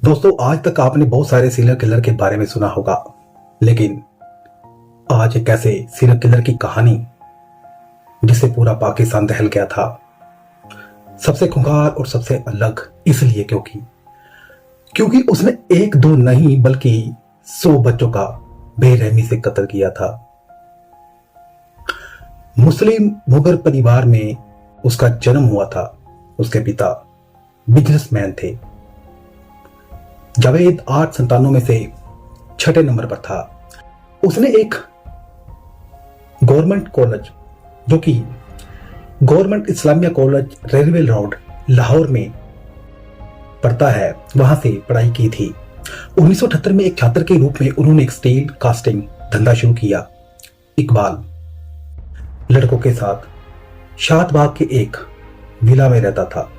दोस्तों, आज तक आपने बहुत सारे सीरियल किलर के बारे में सुना होगा, लेकिन आज एक ऐसे सीरियल किलर की कहानी जिससे पूरा पाकिस्तान दहल गया था। सबसे खूंखार और सबसे अलग इसलिए क्योंकि उसने एक दो नहीं बल्कि 100 बच्चों का बेरहमी से कत्ल किया था। मुस्लिम मुगल परिवार में उसका जन्म हुआ था। उसके पिता बिजनेसमैन थे। जावेद 8 संतानों में से 6ठे नंबर पर था। उसने एक गवर्नमेंट कॉलेज, जो कि government Islamia college railway road Lahore में पढ़ता है, वहां से पढ़ाई की थी। 1978 में एक छात्र के रूप में उन्होंने एक स्टील कास्टिंग धंधा शुरू किया। इकबाल लड़कों के साथ शादबाग के एक विला में रहता था।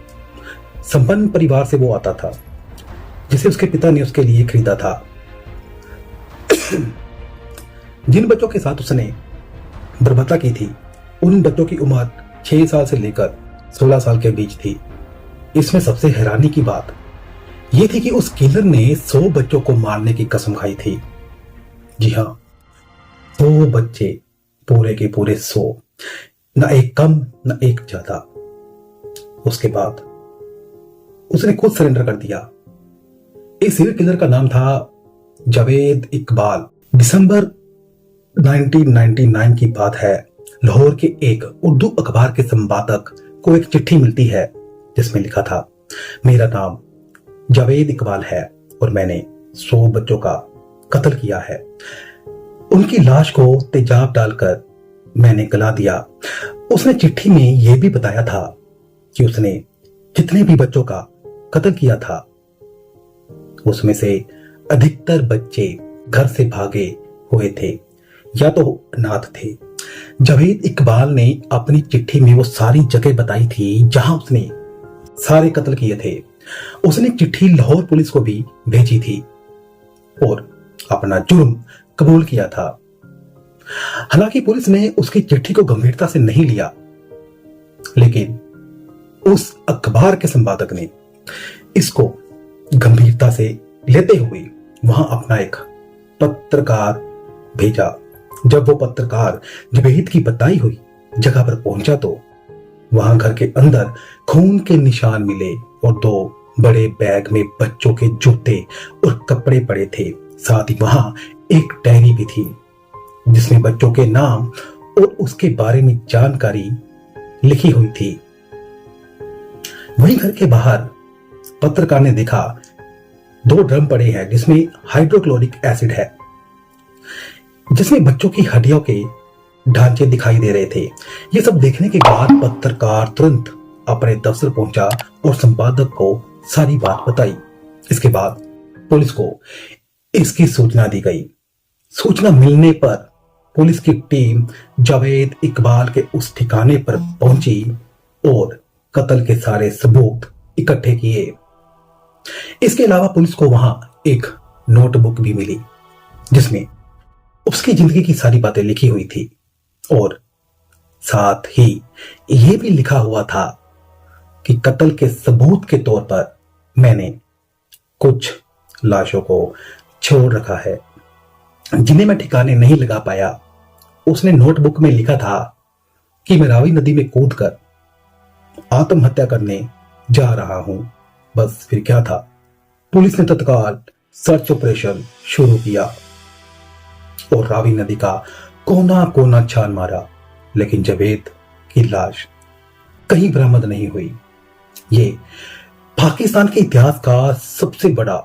संपन्न परिवार से वो आता था, जिसे उसके पिता ने उसके लिए खरीदा था। जिन बच्चों के साथ उसने बर्बरता की थी, उन बच्चों की उम्र 6 साल से लेकर 16 साल के बीच थी। इसमें सबसे हैरानी की बात यह थी कि उस किलर ने 100 बच्चों को मारने की कसम खाई थी। जी हां, 100 बच्चे, पूरे के पूरे 100, न एक कम न एक ज्यादा। उसके बाद उसने खुद सरेंडर कर दिया। इस सीरियल किलर का नाम था जावेद इकबाल। दिसंबर 1999 की बात है। लाहौर के एक उर्दू अखबार के संपादक को एक चिट्ठी मिलती है, जिसमें लिखा था, मेरा नाम जावेद इकबाल है और मैंने 100 बच्चों का कत्ल किया है। उनकी लाश को तेजाब डालकर मैंने गला दिया। उसने चिट्ठी में यह भी बताया था कि उसने जितने भी बच्चों का कत्ल किया था, उसमें से अधिकतर बच्चे घर से भागे हुए थे या तो अनाथ थे। जावेद इकबाल ने अपनी चिट्ठी में वो सारी जगह बताई थी जहां उसने सारे कत्ल किए थे। उसने चिट्ठी लाहौर पुलिस को भी भेजी थी और अपना जुर्म कबूल किया था। हालांकि पुलिस ने उसकी चिट्ठी को गंभीरता से नहीं लिया, लेकिन उस अखबार के संपादक ने इसको गंभीरता से लेते हुए वहां अपना एक पत्रकार भेजा। जब वो पत्रकार जावेद की बताई हुई जगह पर पहुंचा तो वहां घर के अंदर खून के निशान मिले और 2 बड़े बैग में बच्चों के जूते और कपड़े पड़े थे। साथ ही वहां एक डायरी भी थी, जिसमें बच्चों के नाम और उसके बारे में जानकारी लिखी हुई थी। वहीं घर के बाहर पत्रकार ने देखा 2 ड्रम पड़े हैं, जिसमें हाइड्रोक्लोरिक एसिड है, जिसमें बच्चों की हड्डियों के ढांचे दिखाई दे रहे थे। ये सब देखने के बाद पत्रकार तुरंत अपने दफ्तर पहुंचा और संपादक को सारी बात बताई। इसके बाद पुलिस को इसकी सूचना दी गई। सूचना मिलने पर पुलिस की टीम जावेद इकबाल के उस ठिकाने पर पहुंची और कत्ल के सारे सबूत इकट्ठे किए। इसके अलावा पुलिस को वहां एक नोटबुक भी मिली, जिसमें उसकी जिंदगी की सारी बातें लिखी हुई थी और साथ ही यह भी लिखा हुआ था कि कत्ल के सबूत के तौर पर मैंने कुछ लाशों को छोड़ रखा है, जिन्हें मैं ठिकाने नहीं लगा पाया। उसने नोटबुक में लिखा था कि मैं रावी नदी में कूदकर आत्महत्या करने जा रहा हूं। बस फिर क्या था, पुलिस ने तत्काल सर्च ऑपरेशन शुरू किया और रावी नदी का कोना कोना छान मारा, लेकिन जावेद की लाश कहीं बरामद नहीं हुई। ये पाकिस्तान के इतिहास का सबसे बड़ा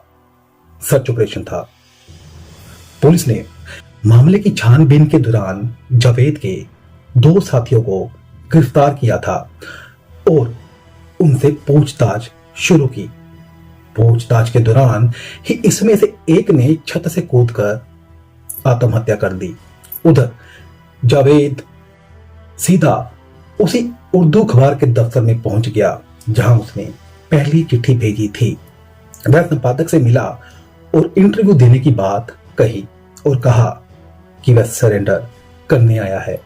सर्च ऑपरेशन था। पुलिस ने मामले की छानबीन के दौरान जावेद के 2 साथियों को गिरफ्तार किया था और उनसे पूछताछ शुरू की। पूछताछ के दौरान ही इसमें से एक ने छत से कूदकर आत्महत्या कर दी। उधर जावेद सीधा उसी उर्दू अखबार के दफ्तर में पहुंच गया जहां उसने पहली चिट्ठी भेजी थी। वह संपादक से मिला और इंटरव्यू देने की बात कही और कहा कि वह सरेंडर करने आया है।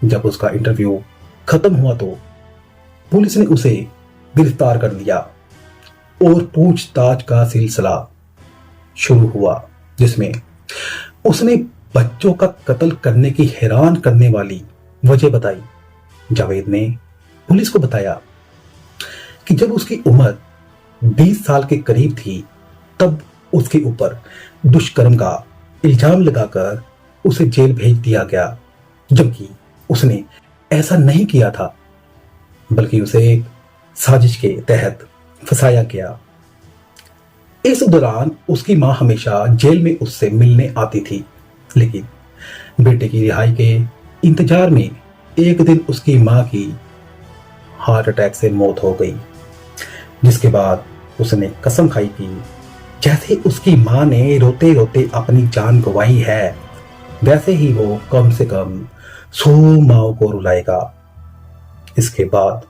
जब उसका इंटरव्यू खत्म हुआ तो पुलिस ने उसे गिरफ्तार कर लिया और पूछताछ का सिलसिला शुरू हुआ, जिसमें उसने बच्चों का कत्ल करने की हैरान करने वाली वजह बताई। जावेद ने पुलिस को बताया कि जब उसकी उम्र 20 साल के करीब थी, तब उसके ऊपर दुष्कर्म का इल्जाम लगाकर उसे जेल भेज दिया गया, जबकि उसने ऐसा नहीं किया था, बल्कि उसे साजिश के तहत फंसाया गया। इस दौरान उसकी मां हमेशा जेल में उससे मिलने आती थी, लेकिन बेटे की रिहाई के इंतजार में एक दिन उसकी मां की हार्ट अटैक से मौत हो गई, जिसके बाद उसने कसम खाई कि जैसे उसकी मां ने रोते रोते अपनी जान गंवाई है, वैसे ही वो कम से कम 100 माओं को रुलाएगा। इसके बाद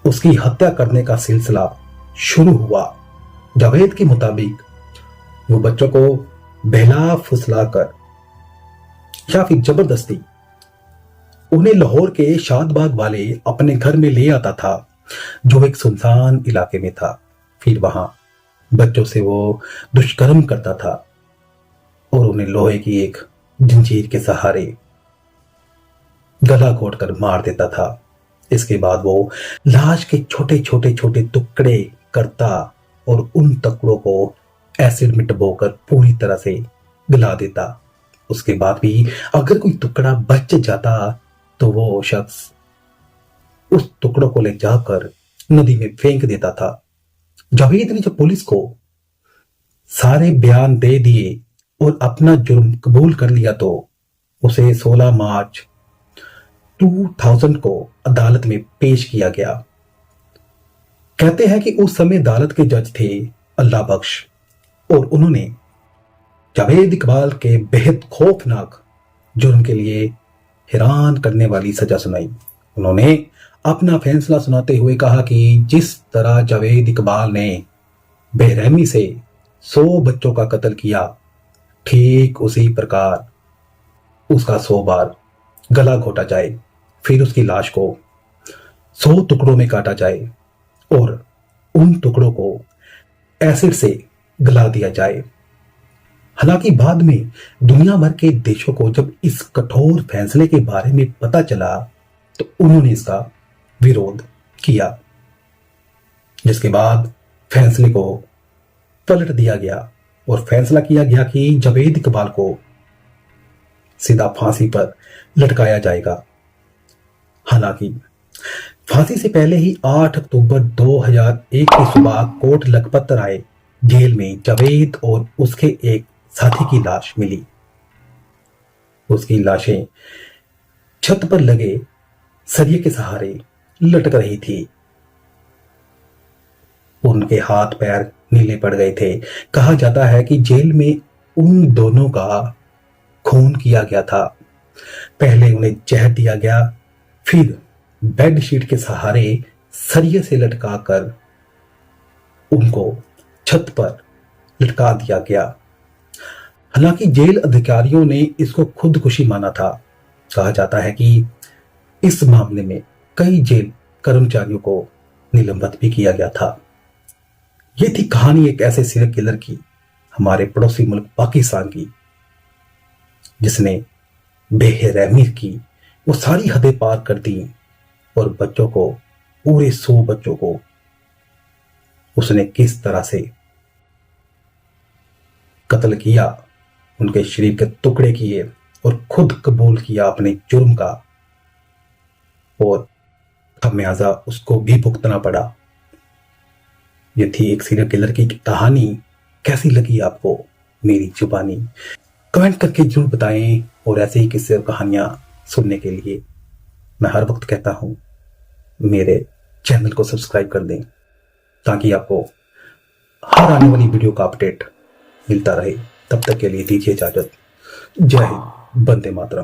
उसकी हत्या करने का सिलसिला शुरू हुआ। जावेद के मुताबिक वो बच्चों को बहला फुसलाकर या फिर जबरदस्ती उन्हें लाहौर के शादबाग वाले अपने घर में ले आता था, जो एक सुनसान इलाके में था। फिर वहां बच्चों से वो दुष्कर्म करता था और उन्हें लोहे की एक जंजीर के सहारे गला घोटकर मार देता था। इसके बाद वो लाश के छोटे छोटे छोटे टुकड़े करता और उन टुकड़ों को एसिड में डुबोकर पूरी तरह से गला देता। उसके बाद भी अगर कोई टुकड़ा बच जाता तो वो शख्स उस टुकड़ों को ले जाकर नदी में फेंक देता था। जावेद ने जब पुलिस को सारे बयान दे दिए और अपना जुर्म कबूल कर लिया, तो उसे 16 मार्च 2000 को अदालत में पेश किया गया। कहते हैं कि उस समय अदालत के जज थे अल्लाह बख्श, और उन्होंने जावेद इकबाल के बेहद खौफनाक जुर्म के लिए हैरान करने वाली सजा सुनाई। उन्होंने अपना फैसला सुनाते हुए कहा कि जिस तरह जावेद इकबाल ने बेरहमी से 100 बच्चों का कत्ल किया, ठीक उसी प्रकार उसका 100 बार गला घोटा जाए, फिर उसकी लाश को 100 टुकड़ों में काटा जाए और उन टुकड़ों को एसिड से गला दिया जाए। हालांकि बाद में दुनिया भर के देशों को जब इस कठोर फैसले के बारे में पता चला, तो उन्होंने इसका विरोध किया, जिसके बाद फैसले को पलट दिया गया और फैसला किया गया कि जावेद इकबाल को सीधा फांसी पर लटकाया जाएगा। हालांकि फांसी से पहले ही 8 अक्टूबर 2001 की सुबह कोट लखपत राय जेल में जावेद और उसके एक साथी की लाश मिली। उसकी लाशें छत पर लगे सरिये के सहारे लटक रही थी। उनके हाथ पैर नीले पड़ गए थे। कहा जाता है कि जेल में उन दोनों का खून किया गया था। पहले उन्हें जहर दिया गया, फिर बेडशीट के सहारे सरिये से लटकाकर उनको छत पर लटका दिया गया। हालांकि जेल अधिकारियों ने इसको खुदकुशी माना था। कहा जाता है कि इस मामले में कई जेल कर्मचारियों को निलंबित भी किया गया था। यह थी कहानी एक ऐसे सीरियल किलर की, हमारे पड़ोसी मुल्क पाकिस्तान की, जिसने बेरहमी की वो सारी हदें पार कर दी और बच्चों को, पूरे 100 बच्चों को उसने किस तरह से कत्ल किया, उनके शरीर के टुकड़े किए और खुद कबूल किया अपने जुर्म का, और खमियाजा उसको भी भुगतना पड़ा। यह थी एक सीरियल किलर की कहानी। कैसी लगी आपको मेरी जुबानी? कमेंट करके जरूर बताएं। और ऐसे ही किस्से और कहानियां सुनने के लिए मैं हर वक्त कहता हूं, मेरे चैनल को सब्सक्राइब कर दें, ताकि आपको हर आने वाली वीडियो का अपडेट मिलता रहे। तब तक के लिए दीजिए इजाजत। जय हिंद, वंदे मातरम।